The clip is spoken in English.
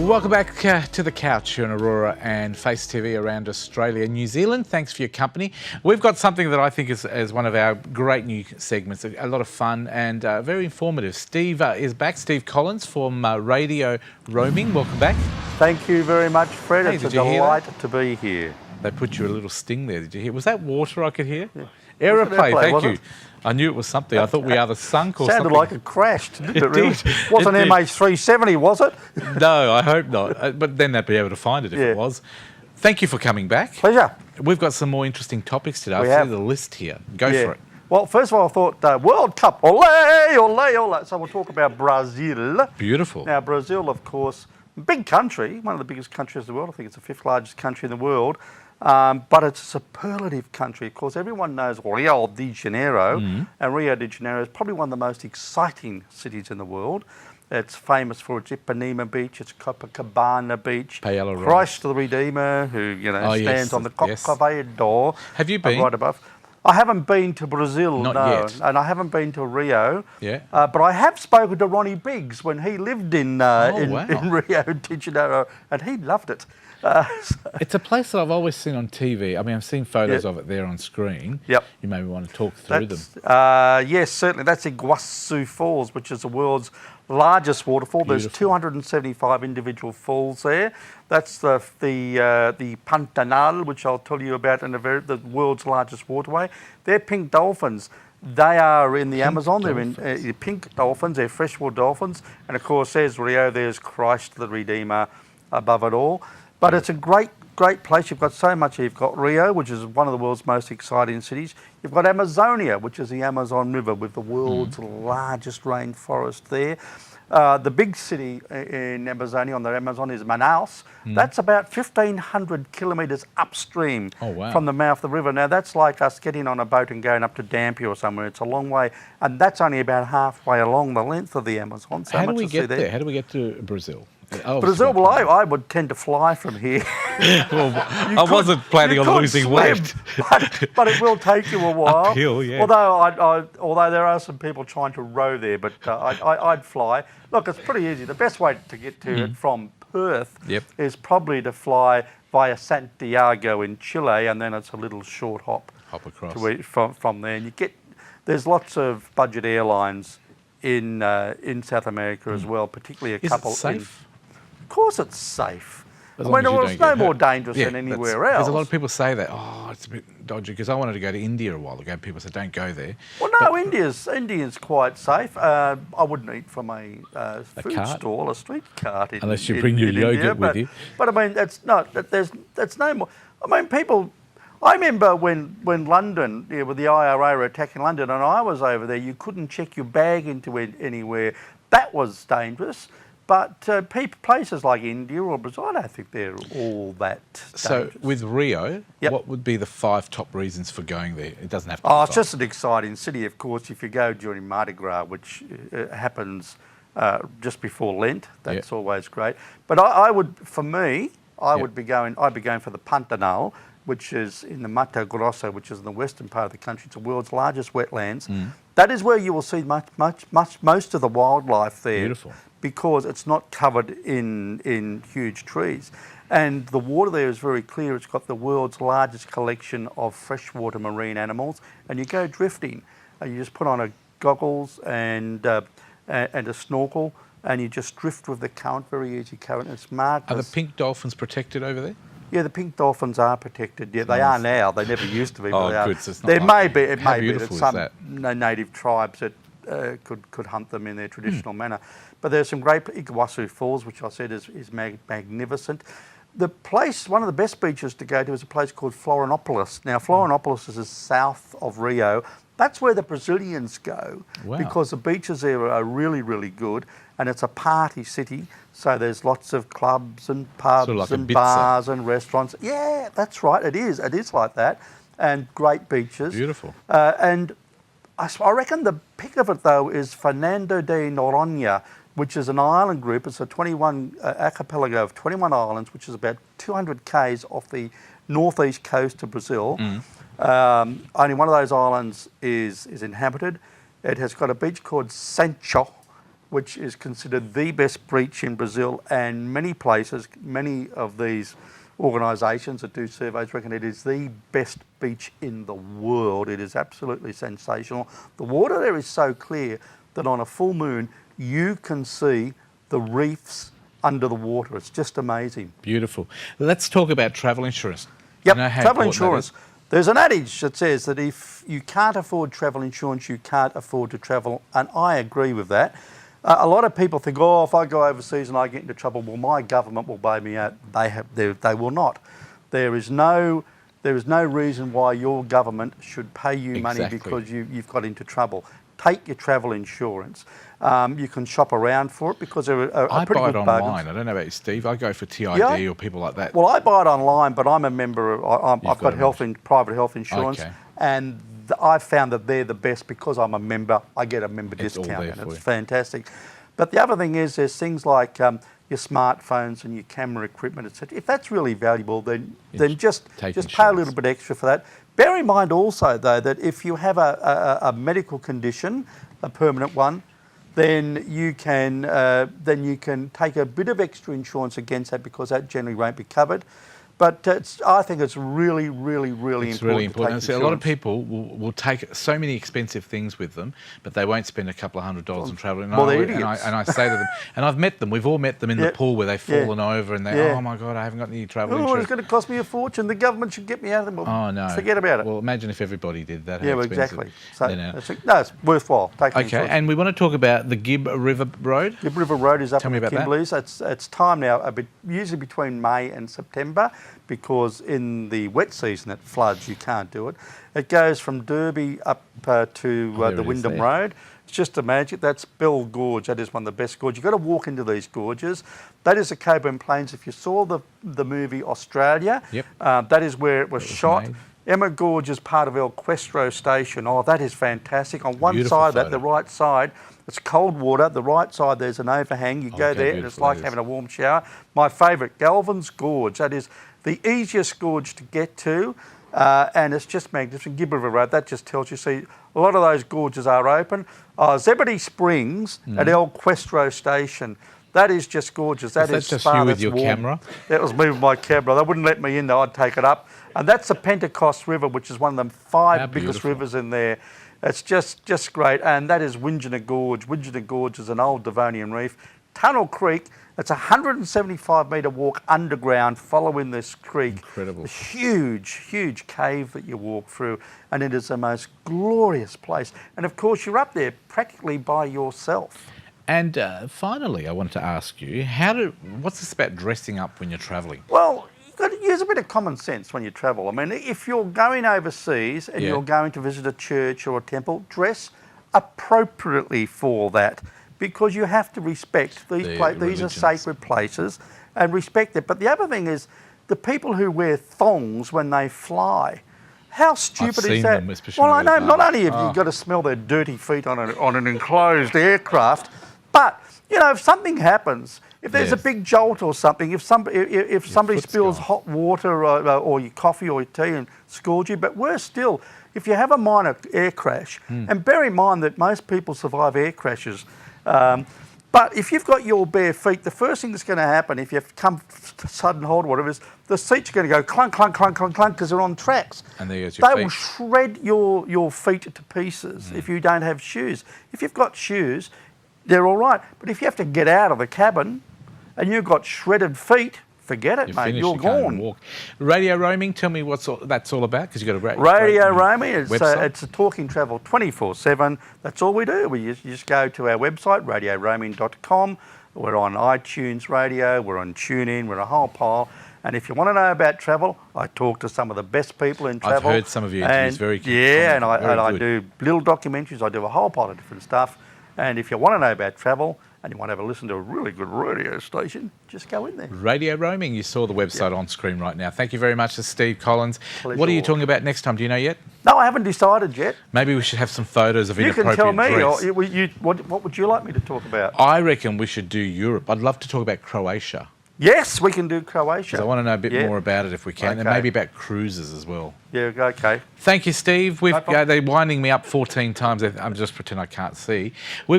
Welcome back to the couch here in Aurora and Face TV around Australia and New Zealand. Thanks for your company. We've got something that I think is one of our great new segments, a lot of fun and very informative. Steve is back, Steve Collins from Radio Roaming. Welcome back. Thank you very much, Fred. Hey, it's a delight to be here. They put you a little sting there, did you hear? Was that water I could hear? Yeah. Aeroplane, thank you. It? I knew it was something. I thought we either sunk or Sounded something. like it crashed, didn't it really? Did. Wasn't It did. MH370, was it? No, I hope not. But then they'd be able to find it if it was. Thank you for coming back. Pleasure. We've got some more interesting topics today. We I've have seen the list here. Go for it. Well, first of all, I thought World Cup, ole, ole, ole. So we'll talk about Brazil. Beautiful. Now, Brazil, of course, big country, one of the biggest countries in the world. I think it's the 5th largest country in the world. But it's a superlative country. Of course, everyone knows Rio de Janeiro, and Rio de Janeiro is probably one of the most exciting cities in the world. It's famous for its Ipanema Beach, its Copacabana Beach, Christ the Redeemer, who stands on the Corcovado. Have you been? Right above. I haven't been to Brazil, Not no, yet. and I haven't been to Rio. Yeah. But I have spoken to Ronnie Biggs when he lived in wow. Rio de Janeiro, and he loved it. It's a place that I've always seen on TV. I mean, I've seen photos of it there on screen. Yep. You maybe want to talk through them. Yes, certainly. That's Iguazu Falls, which is the world's largest waterfall. Beautiful. There's 275 individual falls there. That's the Pantanal, which I'll tell you about in the world's largest waterway. They're pink dolphins. They are in the Amazon. Dolphins. They're in pink dolphins. They're freshwater dolphins. And of course, there's Rio. There's Christ the Redeemer above it all. But it's a great place. You've got so much. You've got Rio, which is one of the world's most exciting cities. You've got Amazonia, which is the Amazon River with the world's largest rainforest there. The big city in Amazonia on the Amazon is Manaus. That's about 1,500 kilometres upstream from the mouth of the river. Now, that's like us getting on a boat and going up to Dampier or somewhere. It's a long way, and that's only about halfway along the length of the Amazon. So how do we get there? How do we get to Brazil? Brazil, well, I would tend to fly from here. Well, I wasn't planning on losing weight. but it will take you a while. Uphill, yeah. Although there are some people trying to row there, but I'd fly. Look, it's pretty easy. The best way to get to it from Perth is probably to fly via Santiago in Chile, and then it's a little short hop across from there. And there's lots of budget airlines in South America as well, particularly a couple. Is it safe? Of course it's safe. It's no more dangerous than anywhere else. Because a lot of people say that, it's a bit dodgy, because I wanted to go to India a while ago. People said, don't go there. Well, no, India's quite safe. I wouldn't eat from a food stall, a street cart. Unless you bring your yogurt with you. But I mean, that's no more. I mean, people... I remember when London, with the IRA were attacking London, and I was over there, you couldn't check your bag into anywhere. That was dangerous. But places like India or Brazil, I don't think they're all that dangerous. So with Rio, what would be the 5 top reasons for going there? It doesn't have to be it's just an exciting city, of course. If you go during Mardi Gras, which happens just before Lent, that's always great. But I'd be going for the Pantanal, which is in the Mato Grosso, which is in the western part of the country. It's the world's largest wetlands. That is where you will see most of the wildlife there. Beautiful. Because it's not covered in huge trees. And the water there is very clear. It's got the world's largest collection of freshwater marine animals. And you go drifting, and you just put on goggles and a snorkel, and you just drift with the current, very easy current. It's marvelous. Are the pink dolphins protected over there? Yeah, the pink dolphins are protected. Yeah, they are now. They never used to be, but they are. Good. So it's not there may be that some native tribes that could hunt them in their traditional manner. But there's some great Iguazu Falls, which I said is magnificent. The place, one of the best beaches to go to, is a place called Florianopolis. Now, Florianopolis is south of Rio. That's where the Brazilians go because the beaches there are really, really good, and it's a party city. So there's lots of clubs and pubs and bars and restaurants. Yeah, that's right. It is. It is like that, and great beaches. Beautiful. And I reckon the pick of it though is Fernando de Noronha, which is an island group. It's a 21 archipelago of 21 islands, which is about 200 k's off the northeast coast of Brazil. Only one of those islands is inhabited. It has got a beach called Sancho, which is considered the best beach in Brazil, and many places, many of these organisations that do surveys reckon it is the best beach in the world. It is absolutely sensational. The water there is so clear that on a full moon you can see the reefs under the water. It's just amazing. Beautiful. Let's talk about travel insurance. Yep, You know how travel important that insurance. is? There's an adage that says that if you can't afford travel insurance, you can't afford to travel, and I agree with that. A lot of people think, oh, if I go overseas and I get into trouble, well, my government will bail me out. They will not. There is no reason why your government should pay you money Exactly. because you've got into trouble. Take your travel insurance. You can shop around for it because there are I pretty buy it good online. bargains. I don't know about you, Steve. I go for TID Yeah. or people like that. Well, I buy it online, but I'm a member of, I've got got private health insurance, Okay. and I've found that they're the best because I'm a member. I get a member It's all discount, there and for it's you. fantastic. But the other thing is, there's things like your smartphones and your camera equipment, etc. If that's really valuable, then just take pay a insurance. little bit extra for that. Bear in mind also, though, that if you have a medical condition, a permanent one, then you can take a bit of extra insurance against that because that generally won't be covered. But I think it's really, really, really It's important. really important. To See, take a lot of insurance. people will take so many expensive things with them, but they won't spend a couple of $100 on travel. And Well, they're and idiots. I say to them, and I've met them, we've all met them in the Yeah. pool where they've Yeah. fallen over and they, Yeah. oh my God, I haven't got any travel Oh, it's insurance. going to cost me a fortune. The government should get me out of them. Well, Oh no. forget about it. Well, imagine if everybody did that. yeah, how well, expensive. exactly. So You know. it's worthwhile. Take the Okay, insurance. and we want to talk about the Gibb River Road. Gibb River Road is up Tell in me the about that. Kimberleys. It's time now, usually between May and September, because in the wet season it floods, you can't do it. It goes from Derby up to there the it is Wyndham there. Road. It's just a magic. That's Bell Gorge. That is one of the best gorges. You've got to walk into these gorges. That is the Coburn Plains. If you saw the movie Australia, Yep. that is where it was shot. made. Emma Gorge is part of El Questro Station. Oh, that is fantastic. On one Beautiful side of that, photo. the right side, it's cold water. The right side, there's an overhang. You go Okay, there and it's beautiful like that is. having a warm shower. My favourite, Galvin's Gorge. That is the easiest gorge to get to, and it's just magnificent. Gibb River Road, that just tells you. See, a lot of those gorges are open. Zebedee Springs at El Questro Station. That is just gorgeous. That that is just spa, you with that's your warm. camera? That was me with my camera. They wouldn't let me in though. I'd take it up. And that's the Pentecost River, which is one of the How five biggest beautiful. rivers in there. It's just great. And that is Windjana Gorge. Windjana Gorge is an old Devonian reef. Tunnel Creek, it's a 175 metre walk underground following this creek. Incredible. A huge, huge cave that you walk through. And it is the most glorious place. And of course, you're up there practically by yourself. And finally, I wanted to ask you, what's this about dressing up when you're travelling? Well, you've got to use a bit of common sense when you travel. I mean, if you're going overseas and Yeah. you're going to visit a church or a temple, dress appropriately for that, because you have to respect these Their these are religions. sacred places and respect it. But the other thing is the people who wear thongs when they fly. How stupid seen is that? them, especially Well, I when they know go not only have down. you got to smell their dirty feet on an enclosed aircraft, but you know, if something happens, if there's a Yes. big jolt or something, if somebody foot's spills gone. hot water or your coffee or your tea and scalds you, but worse still, if you have a minor air crash, and bear in mind that most people survive air crashes, but if you've got your bare feet, the first thing that's going to happen if you come to sudden hold or whatever is the seats are going to go clunk, clunk, clunk, clunk, clunk because they're on tracks. And there goes your They will feet. shred your feet to pieces if you don't have shoes. If you've got shoes, they're all right. But if you have to get out of the cabin and you've got shredded feet, forget it, You're mate. finished, You're you can't even gone. walk. Radio roaming, tell me that's all about, because you've got a great Radio great roaming, website. it's a talking travel 24/7. That's all we do. You just go to our website, radioroaming.com. We're on iTunes Radio, we're on TuneIn, we're a whole pile. And if you want to know about travel, I talk to some of the best people in travel. heard some of your interviews, very Yeah, and very I good. do little documentaries, I do a whole pile of different stuff. And if you want to know about travel and you want to have a listen to a really good radio station, just go in there. Radio roaming, you saw the website on screen right now. Thank you very much to Steve Collins. Pleasure. What are you talking about next time? Do you know yet? No, I haven't decided yet. Maybe we should have some photos of You inappropriate can tell me. dress. Or what would you like me to talk about? I reckon we should do Europe. I'd love to talk about Croatia, Yes, we can do Croatia. because I want to know a bit Yeah. more about it if we can, and Okay. maybe about cruises as well. Yeah, okay. Thank you, Steve. No problem. They're winding me up 14 times. I'm just pretend I can't see.